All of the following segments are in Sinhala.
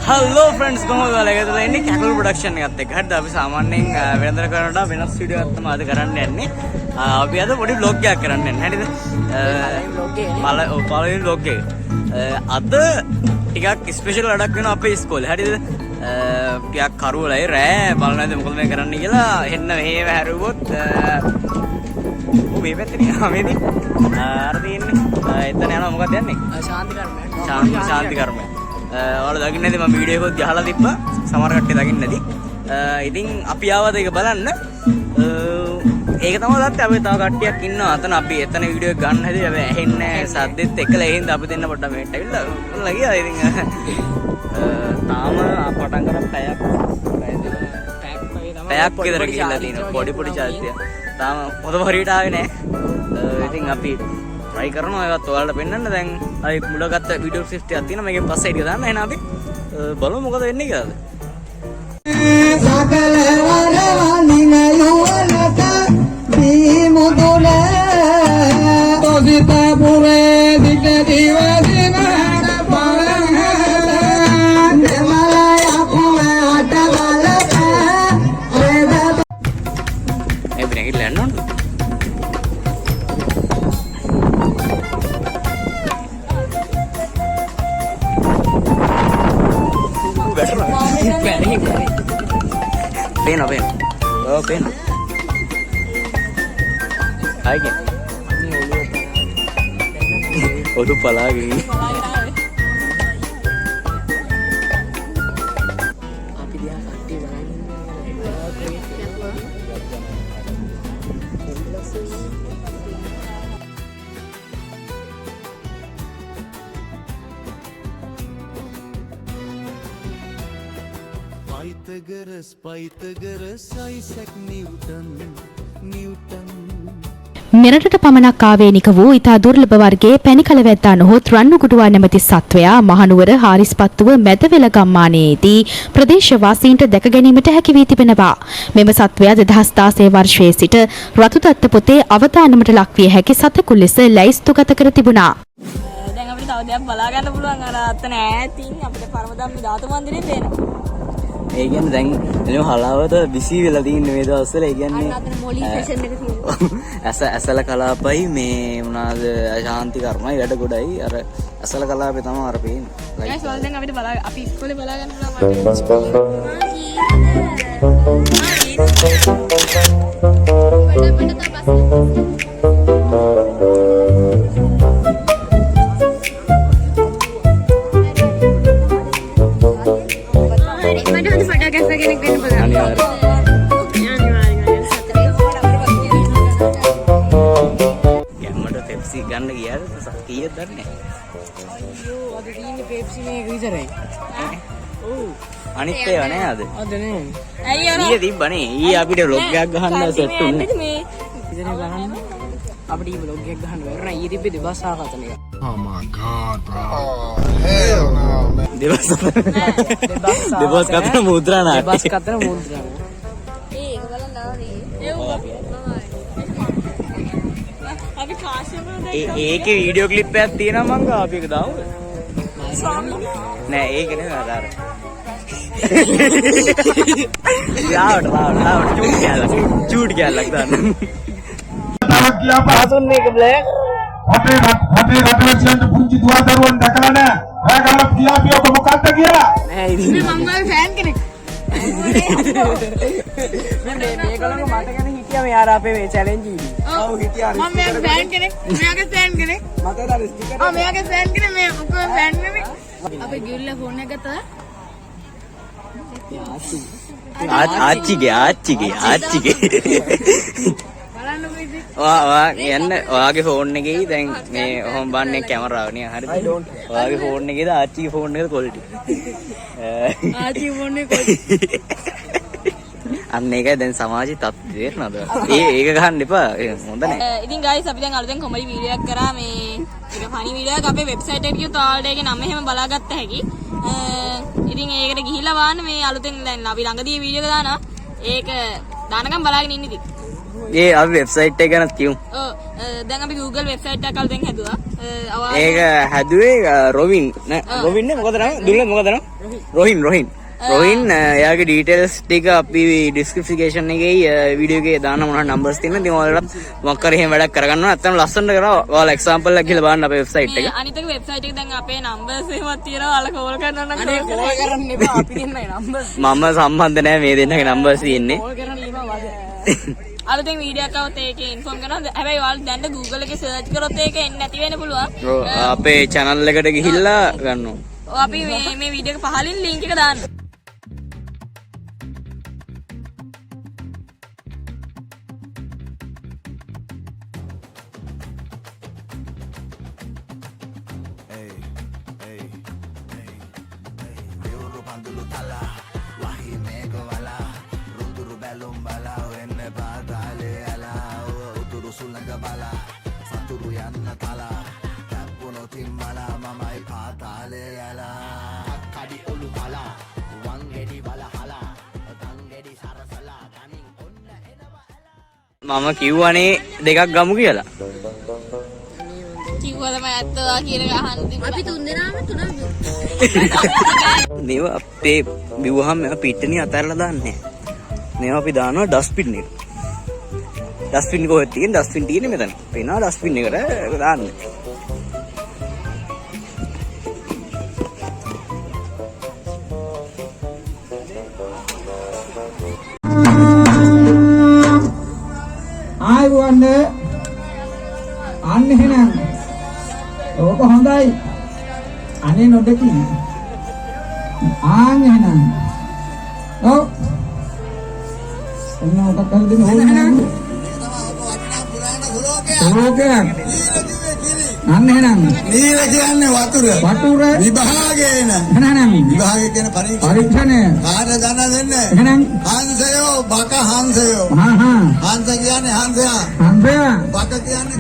හලෝ ෆ්‍රෙන්ඩ්ස් කොහොමද ඔයාලා එකතුලා ඉන්නේ කැකල් ප්‍රොඩක්ෂන් එකත් එක්ක. හරිද? අපි සාමාන්‍යයෙන් වෙනදට කරනට වෙනස් වීඩියෝ එකක් තමයි අද කරන්න යන්නේ. අපි අද පොඩි vlog එකක් කරන්න යන්නේ. හරිද? පළවෙනි vlog එක. අද ටිකක් ස්පෙෂල් වැඩක් වෙනවා අපේ ඉස්කෝලේ. හරිද? ටිකක් කරුවලයි රෑ බලන්න නැද්ද මොකද මේ කරන්න කියලා. එන්න මෙහෙම හැරුවොත් මේ පැත්තේ නේ මේදී. අර තියෙන්නේ. එතන යනවා මොකක්ද යන්නේ? ශාන්ති කර්මය. ශාන්ති කර්මය. ඔයාලා දකින්න නැති මම වීඩියෝ එකක් ගහලා තිබ්බා. සමහර කට්ටිය දකින්න නැති. ඉතින් අපි ආවද ඒක බලන්න. ඒක තමයි දැක්කේ අපි තව කට්ටියක් ඉන්නවා. අතන අපි එතන වීඩියෝ එක ගන්න හැදුවේ. හැබැයි ඇහෙන්නේ සද්දෙත් එක්කලා එහෙනම් අපි දෙන්න පොඩ්ඩක් මේට ඇවිල්ලා ඔන්න ගියා. ඉතින් තාම පටන් ගන්න පැයක් විතර ගිහිල්ලා තියෙනවා. පොඩි චාර්ජ්ය. තාම මොකද හරියට ආවේ නැහැ. ඉතින් අපි try කරනවා ඒවත් ඔයාලට පෙන්නන්න. දැන් අපි මුල ගත්ත වීඩියෝ ක්ලිප්ස් ටිකක් තියෙනවා. මේකෙන් පස්සේ ඊට දාන්න. එහෙනම් අපි බලමු මොකද වෙන්නේ කියලාද. සකල වරවලින යුවනක දීමුදුල තොසිත පුරේ දිග දිවදින පරහල දෙමලය අපුවට බලක ඒ බ්‍රේක් ලෑන්න ඕනද? Pena. Oh, pena. Hai ke? Oh, tu pala lagi. Api dia sakti banget. Pythagoras, Isaac Newton. මෙරටට පමණක් ආවේනික වූ ඉතා දුර්ලභ වර්ගයේ පැණිකල වැද්දා නොහොත් රන්නුකුඩුවා නැමැති සත්වයා මහනුවර හාරිස්පත්තුව මැදවෙල ගම්මානයේදී ප්‍රදේශවාසීන්ට දැක ගැනීමට හැකි වී තිබෙනවා. මෙම සත්වයා 2016 වර්ෂයේ සිට රතුදත්ත පොතේ අවදානමට ලක් විය හැකි සතෙකු ලෙස ලැයිස්තුගත කර තිබුණා. දැන් අපිට තව දෙයක් බලා ගන්න පුළුවන්. අර අතන ඈතින් අපිට පරමධම්ම ධාතු මන්දිරේ පේනවා. ඒ කියන්නේ දැන් එළම හලාවත බිසි වෙලා තියෙන මේ දවස්වල. ඒ කියන්නේ අතන මොලි ෆැෂන් එක තියෙනවා. ඇසල කලාපයි මේ මොනවාද ශාන්ති කර්මයි වැඩ ගොඩයි. අර ඇසල කලාපේ තමයි අර පේන්නේ. ගයිස් ඔයාලා දැන් අපිට බලා අපි ඉස්කෝලේ බලා ගන්න ගන්න ගියාද කීයද දන්නේ? අයියෝ අද තියෙන්නේ පෙප්සි මේක විතරයි. ඔව් අනිත් ඒවා නෑ අද. අද නෑ. ඇයි අර ඊයේ තිබ්බනේ. ඊයේ අපිට vlog එකක් ගහන්න සෙට් උන්නේ. මේ ඉතින් ගහන්න අපිට ඊ vlog එකක් ගහන්න බැරුණා. ඊයේ තිබ්බේ දෙබස් ආකතන එක. Oh my god, bro. Oh hell no, man. දෙබස් කතන මුද්‍රා නාට්‍ය. දෙබස් කතන මුද්‍රා. ඒක බලන්න ආවේ. අපි කාශ්‍යප ඒකේ වීඩියෝ ක්ලිප් එකක් තියෙනවා මං අපි ඒක දාමු. නෑ ඒක නෙවෙයි අර. ලාවට චූට් ගෑල්ලක් දාන්න. කියා පාසුන් මේක බ්ලැක්. අපේ රටවැසියන්ට පුංචි දුවා දරුවන් දැකලා නෑ. ඔයාලා කියා පියක මොකක්ද කියලා? නෑ ඉතින් මම ෆෑන් කෙනෙක්. මේගොල්ලෝ මට ගැන හිටියා මේ ආර අපේ මේ චැලෙන්ජ් එකේ. ඔව් හිටියා. මම මෙයාගේ ෆෑන් කෙනෙක්. මෙයාගේ ෆෑන් කෙනෙක්. මට අර ස්ටිකර්. මෙයාගේ ෆෑන් කෙනෙක්. මේ ඔක්කොම ෆෑන් නෙමෙයි. අපේ ගිල්ල ෆෝන් එක ගත්තා. ආච්චිගේ. බලන්නකෝ ඉතින්. යන්න ඔයාගේ ෆෝන් එකේ දැන් මේ ඔහොම බන්නේ කැමරාව නේ හරිද? ඔයාගේ ෆෝන් එකේද ආච්චිගේ ෆෝන් එකේද ක්වොලිටි? ආච්චි ෆෝන් එක ක්වොලිටි. අන්න ඒකයි දැන් සමාජයේ තත්ත්වය තේරෙනවද? ඒක ගහන්න එපා. හොඳ නැහැ. ඉතින් ගයිස් අපි දැන් අලුතෙන් කොමඩි වීඩියෝ එකක් කරා මේ ඒක ෆනි වීඩියෝ එකක් අපේ වෙබ්සයිට් එකට ගියොත් ඔයාලට ඒකේ නම එහෙම බලාගත්ත හැකි. ඉතින් ඒකට ගිහිල්ලා බලන්න මේ අලුතෙන් දැන් අපි ළඟදී වීඩියෝ එක දානවා. ඒක දානකම් බලාගෙන ඉන්න ඉතින්. ඒ අපි වෙබ්සයිට් එක ගැන කියමු. ඔව් දැන් අපි Google වෙබ්සයිට් එකක් අලුතෙන් හැදුවා. ඒක හැදුවේ රොවින් නේ. රොවින් නේ මොකද නම? දුල්ල මොකද නම? රොහින් එයාගේ ඩීටේල්ස් ටික අපි ඩිස්ක්‍රිප්ෂන් එකේ වීඩියෝ එකේ දාන්න මොනවා නම්බර්ස් තියෙනවා. ඉතින් ඔයාලට මොකක් හරි එහෙම වැඩක් කරගන්නවා. නැත්නම් ලස්සනට කරා ඔයාලා එක්සැම්පල් එකක් ගිහලා බලන්න අපේ වෙබ්සයිට් එක. අනිත් එක වෙබ්සයිට් එක දැන් අපේ නම්බර්ස් එහෙමත් තියෙනවා. ඔයාලා කෝල් කරනවා නම් කෝල් කරන්න එපා. අපි දෙන්නයි නම්බර්ස්. මම සම්බන්ධ නැහැ මේ දෙන්නගේ නම්බර්ස් තියෙන්නේ. කෝල් කරන්න එපා වද. අලුතෙන් වීඩියෝ එකක් આવත් ඒකේ ඉන්ෆෝම් කරනවා. හැබැයි ඔයාලා දැන් Google එකේ සර්ච් කරොත් ඒක එන්නේ නැති වෙන්න පුළුවන්. අපේ channel එකට ගිහිල්ලා ගන්නවා. ඔය අපි මේ වීඩියෝ එක පහලින් link එක දාන්න. මම කිව්වනේ දෙකක් ගමු කියලා. කිව්වා තමයි ඇත්තවා කියන එක අහන්න තිබුණා. අපි තුන් දෙනාම තුනම මේව අපේ බිව්වහම මේවා පිට්ටනිය අතහැරලා දාන්නේ නැහැ. මේවා අපි දානවා ඩස්ට්බින් එකට. ඩස්ට්බින් එක කොහෙද තියෙන්නේ? ඩස්ට්බින් තියෙන්නේ මෙතන. පේනවා ඩස්ට්බින් එකට දාන්නේ. ආයුවන්න අන්න එහෙනම් ඕක හොඳයි අනේ නොදකි ආන් එහෙනම් ඔව් එන්න ඔක කරදින ඕනේ ඕකයක් අන්න එහෙනම් නීල කියන්නේ වතුර විභාගේ එහෙනම් විභාගේ කියන පරීක්ෂණය කාට දන්න දෙන්නේ එහෙනම් හංසයෝ බක හංසයෝ හංස කියන්නේ හංසයා බක කියන්නේ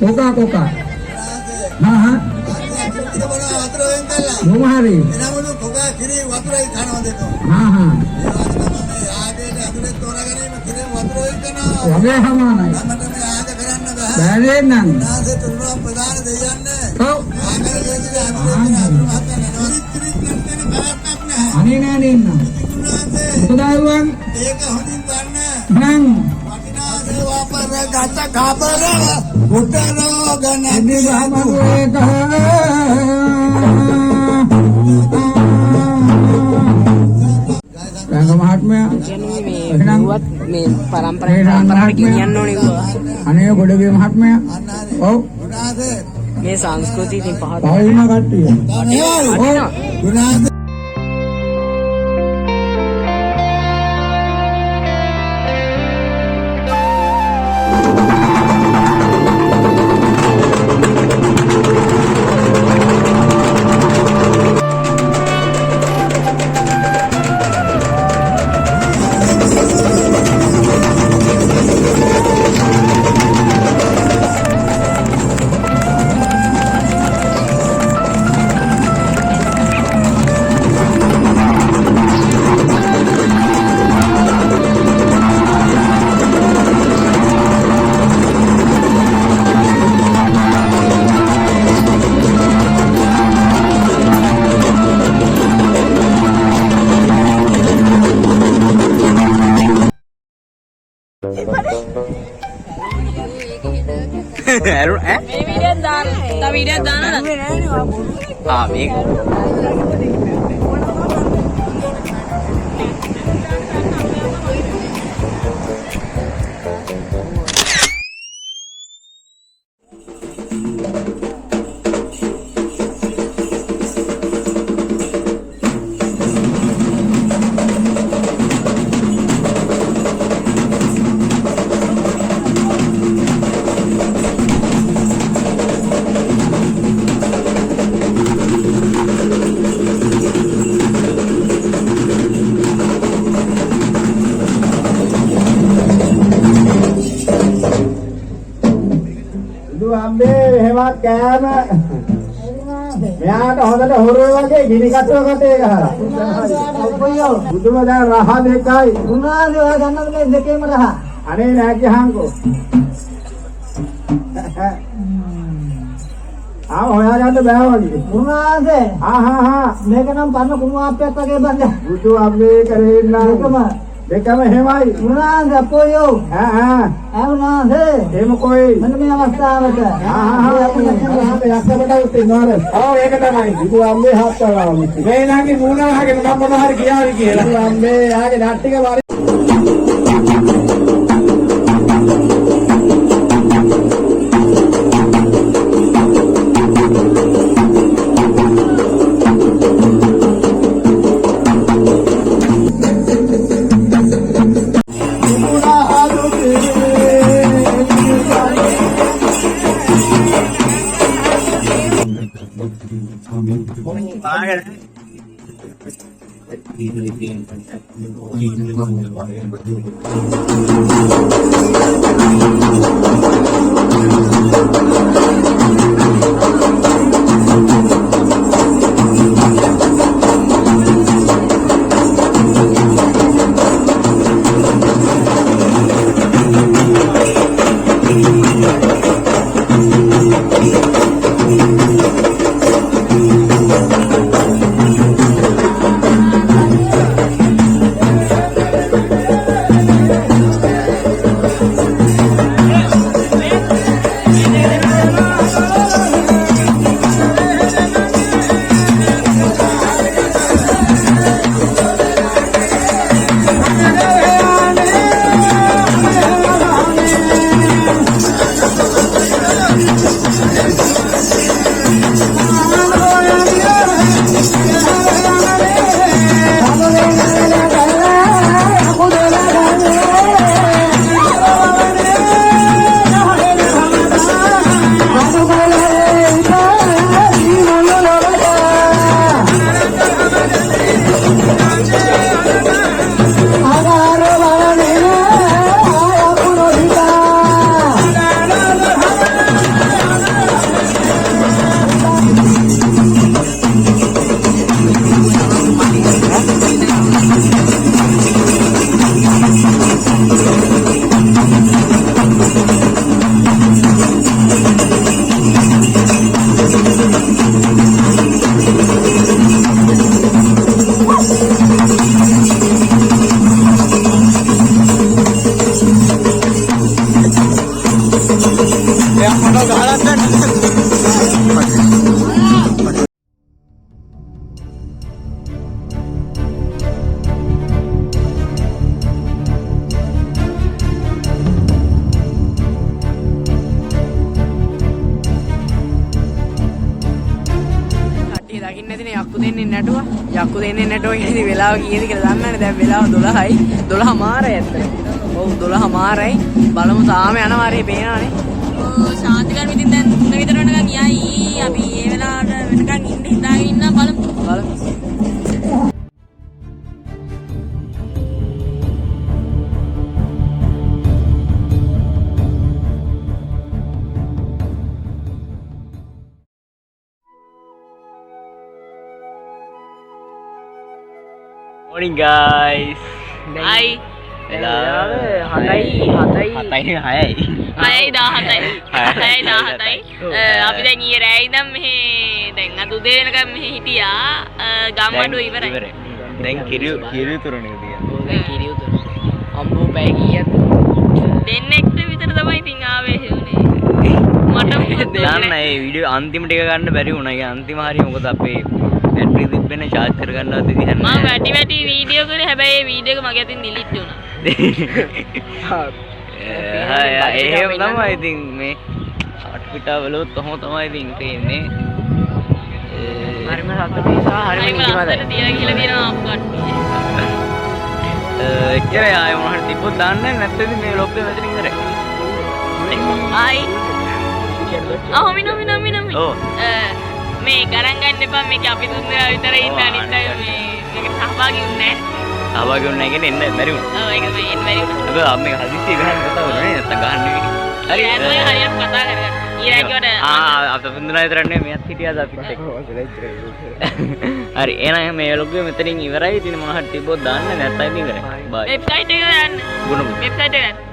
කොකා ඉතින් වතුර වෙන් කළා මොහරි එනමුණු කොකා කිරි වතුරයි කනවා දෙනවා ආගේට ඇතුලේ තෝරාගෙන කිරි වතුර වෙන් කරනවා වගේ සමානයි අපිට මේ ආග කරන්න බෑ බැරේ නම් නාසේ තුන්වම් ප්‍රධාන දෙයන්නේ ඔව් ආගල දෙවියන් අනේ නෑ නෙන්න උදාරුවන් ඒක හොඳින් ගන්න නම් වටිනා සේවා පර ගත කබර උඩනෝ ගන්නේ නිවමරේක රංග මහත්මයා මේ පරම්පරාවට ගෙනියන්න ඕනේ අනේ ගොඩගේ මහත්මයා ඔව් මේ සංස්කෘතිය ඉතින් පහත පහින කට්ටිය ගුණාද මේ වීඩියෝ දාන්න. තව වීඩියෝ දාන්න. මේක කෑම මෙයාට හොඳට හොරුව වගේ ගිනි කටුව කටේ ගහලා බුදුම දැන් රහ දෙකයි උනාද ඔය ගන්නද මේ දෙකේම රහ අනේ නෑ කියහන්කෝ ආ හොයාගන්න බෑ වගේ. මොනවාද? හා මේක නම් පරණ කුණු ආප්පයක් වගේ බන්ද. බුදු අම්මේ කරේ ඉන්න. දෙකම එහෙමයි. මොනවාද අපෝයෝ? මොනවාද? එහෙම කොයි? මෙන්න මේ අවස්ථාවට. අපි යක්ෂබඩ උත්ිනවර. ඒක තමයි. බුදු අම්මේ හත්තරා. මේ නාගේ මූණාගෙන මම මොනවා හරි කියාවි කියලා. බුදු අම්මේ යාගේ නැට්ටික වරි. යක්කු දෙන්නේ නැටෝ කියන්නේ වෙලාව කීයද කියලා දන්නවනේ. දැන් වෙලාව 12යි. 12 මාරයි ඇත්තට. ඔව් 12 මාරයි. බලමු තාම යනවා හරිය පේනවනේ. ඔව් ශාන්තිකරම ඉතින් දැන් 3 විතර වෙනකන් යයි. අපි ඒ වෙලාවට වෙනකන් ඉන්න හිතාගෙන ඉන්න බලමු. Morning guys. Hai. වෙලාව 7යි 6යි. 6යි 17යි. අපි දැන් ඊයේ රෑ ඉඳන් මෙහෙ දැන් අද උදේ වෙනකම් මෙහෙ හිටියා. ගම්මඩුව ඉවරයි. දැන් කිරි උතුරනේ තියෙන්නේ. දැන් කිරි උතුර. අම්බෝ පැය කීයද? දෙන්නෙක්ට විතර තමයි ඉතින් ආවේ හුනේ. මට දාන්න මේ වීඩියෝ අන්තිමට එක ගන්න බැරි වුණා. ඒ අන්තිම හරිය මොකද අපේ බැටරි තිබ්බෙන්නේ charge කරගන්නවත් විදිහක් නැහැ. මම වැටි වීඩියෝ කරේ හැබැයි ඒ වීඩියෝ එක මගේ අතින් delete වුණා. එහෙම තමයි ඉතින් මේ පිටාවලුත් කොහොම තමයි ඉතින් තියෙන්නේ. හරිම සතුටු නිසා හරිම නිදිමතයි. තියලා කියලා තියෙනවා අප කට්ටිය. එච්චරයි ආයෙ මොනවද තිබ්බොත් දාන්නේ නැත්නම් මේ ලොග් එක මෙතනින් කරේ. ආයි. මිනෝ. ඔව්. මේ ගණන් ගන්න එපා මේක අපි තුන්දෙනා විතරයි ඉන්න අනිත් අය මේකට සහභාගී වුණේ නැහැ. සහභාගී වුණේ නැහැ කියන්නේ එන්න බැරි වුණා. ඔව් ඒක මේ එන්න බැරි වුණා. අපි මේ හදිස්සිය ගහන්න කතා කරන්නේ නැත්නම් ගහන්න වෙන්නේ. හරි හරියට කතා කරගන්න. ඊළඟට අපි තුන්දෙනා විතර නෙමෙයි මෙයත් හිටියාද අපිත් එක්ක. හරි එහෙනම් මේ ලොග් එක මෙතනින් ඉවරයි. ඉතින් මොනවද තිබ්බොත් දාන්න නැත්නම් ඉතින් ඉවරයි. බයි. වෙබ්සයිට් එක යන්න. ගුණ වෙබ්සයිට් එක යන්න.